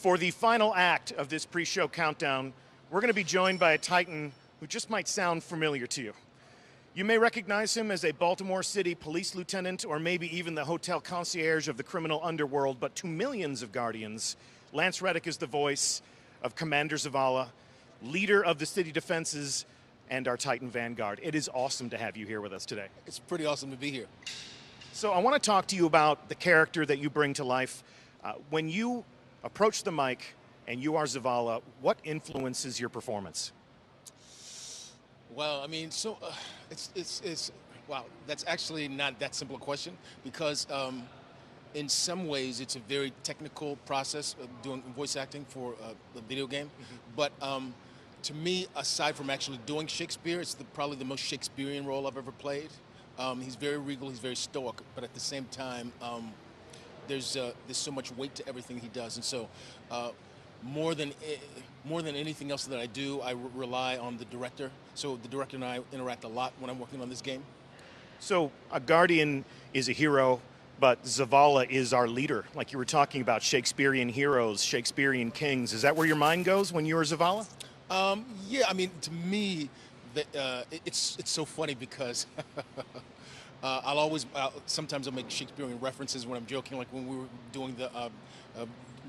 For the final act of this pre-show countdown, we're going to be joined by a Titan who just might sound familiar to you. You may recognize him as a Baltimore City police lieutenant or maybe even the hotel concierge of the criminal underworld, but to millions of Guardians, Lance Reddick is the voice of Commander Zavala, leader of the city defenses, and our Titan Vanguard. It is awesome to have you here with us today. It's pretty awesome to be here. So I want to talk to you about the character that you bring to life. When you approach the mic and you are Zavala, what influences your performance? Well, I mean, so wow, that's actually not that simple a question because in some ways it's a very technical process of doing voice acting for a video game. But to me, aside from actually doing Shakespeare, it's probably the most Shakespearean role I've ever played. He's very regal, he's very stoic, but at the same time, there's so much weight to everything he does, and so more than anything else that I do, I rely on the director. So the director and I interact a lot when I'm working on this game. So a Guardian is a hero, but Zavala is our leader. Like you were talking about Shakespearean heroes, Shakespearean kings. Is that where your mind goes when you are Zavala? Yeah, I mean, to me, it's so funny because sometimes I'll make Shakespearean references when I'm joking, like when we were doing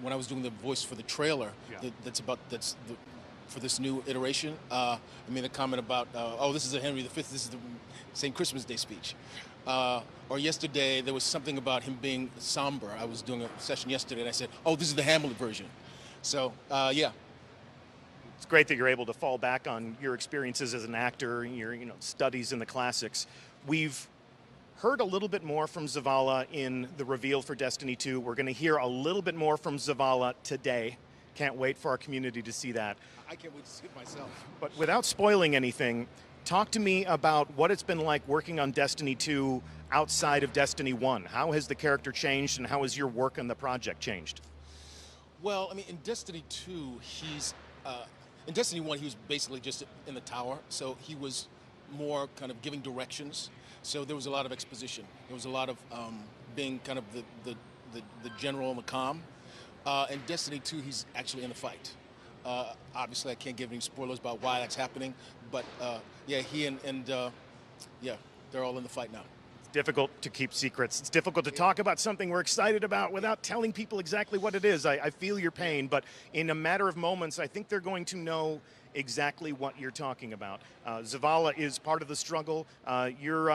when I was doing the voice for the trailer. Yeah. For this new iteration. I made a comment about, oh, this is a Henry V, this is the same Christmas Day speech. Or yesterday, there was something about him being somber. I was doing a session yesterday, and I said, oh, this is the Hamlet version. So, yeah. It's great that you're able to fall back on your experiences as an actor, your studies in the classics. We've heard a little bit more from Zavala in the reveal for Destiny 2. We're going to hear a little bit more from Zavala today. Can't wait for our community to see that. I can't wait to see it myself. But without spoiling anything, talk to me about what it's been like working on Destiny 2 outside of Destiny 1. How has the character changed, and how has your work on the project changed? Well, I mean, in Destiny 2, in Destiny 1, he was basically just in the tower, so he was more kind of giving directions. So there was a lot of exposition. There was a lot of being kind of the general in the comm. In Destiny 2, he's actually in the fight. Obviously, I can't give any spoilers about why that's happening, but yeah, he yeah, they're all in the fight now. It's difficult to keep secrets. It's difficult to talk about something we're excited about without telling people exactly what it is. I feel your pain, but in a matter of moments, I think they're going to know exactly what you're talking about. Zavala is part of the struggle. You're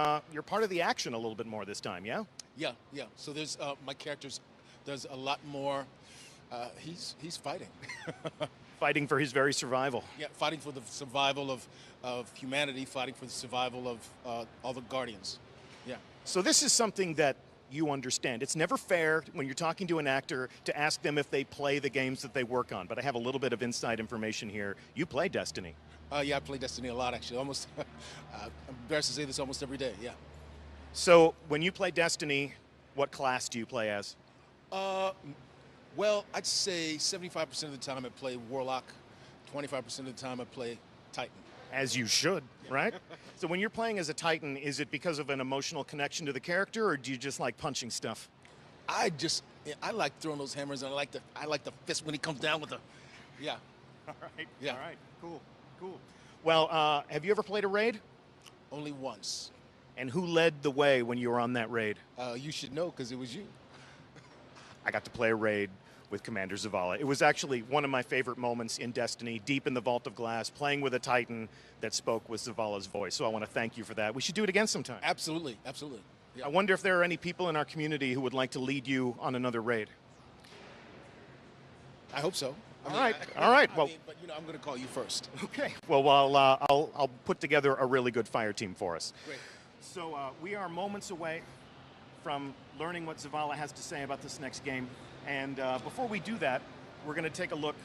part of the action a little bit more this time, yeah? Yeah. So there's my character's does a lot more. He's fighting. Fighting for his very survival. Yeah, fighting for the survival of humanity, fighting for the survival of all the Guardians. Yeah. So this is something that you understand. It's never fair when you're talking to an actor to ask them if they play the games that they work on, but I have a little bit of inside information here. You play Destiny. Yeah, I play Destiny a lot, actually. Almost, I'm embarrassed to say this, almost every day, yeah. So when you play Destiny, what class do you play as? Well, I'd say 75% of the time I play Warlock, 25% of the time I play Titan. As you should, right? So when you're playing as a Titan, is it because of an emotional connection to the character, or do you just like punching stuff? I like throwing those hammers, and I like the fist when he comes down with the, yeah. All right. Yeah. All right. Cool. Well, have you ever played a raid? Only once. And who led the way when you were on that raid? You should know, because it was you. I got to play a raid with Commander Zavala. It was actually one of my favorite moments in Destiny, deep in the Vault of Glass, playing with a Titan that spoke with Zavala's voice. So I want to thank you for that. We should do it again sometime. Absolutely. Yeah. I wonder if there are any people in our community who would like to lead you on another raid. I hope so. All right. Well, but I'm going to call you first. Okay. Well, I'll put together a really good fire team for us. Great. So we are moments away from learning what Zavala has to say about this next game. And before we do that, we're going to take a look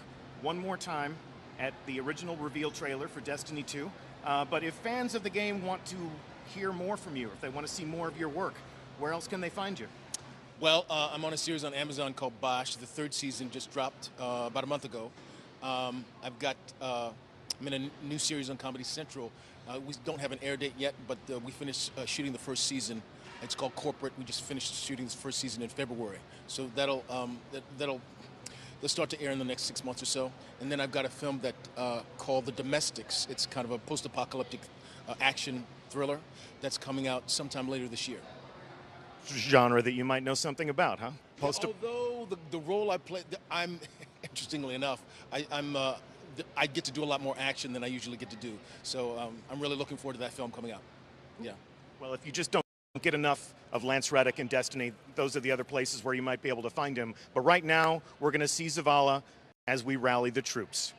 one more time at the original reveal trailer for Destiny 2. But if fans of the game want to hear more from you, if they want to see more of your work, where else can they find you? Well, I'm on a series on Amazon called Bosch. The third season just dropped about a month ago. I'm in a new series on Comedy Central. We don't have an air date yet, but we finished shooting the first season. It's called Corporate. We just finished shooting the first season in February. So that'll They'll start to air in the next 6 months or so. And then I've got a film that called The Domestics. It's kind of a post-apocalyptic action thriller that's coming out sometime later this year. Genre that you might know something about, huh? Although the role I play, I'm interestingly enough, I get to do a lot more action than I usually get to do. So I'm really looking forward to that film coming out. Yeah. Well, if you just don't get enough of Lance Reddick and Destiny, those are the other places where you might be able to find him. But right now, we're going to see Zavala as we rally the troops.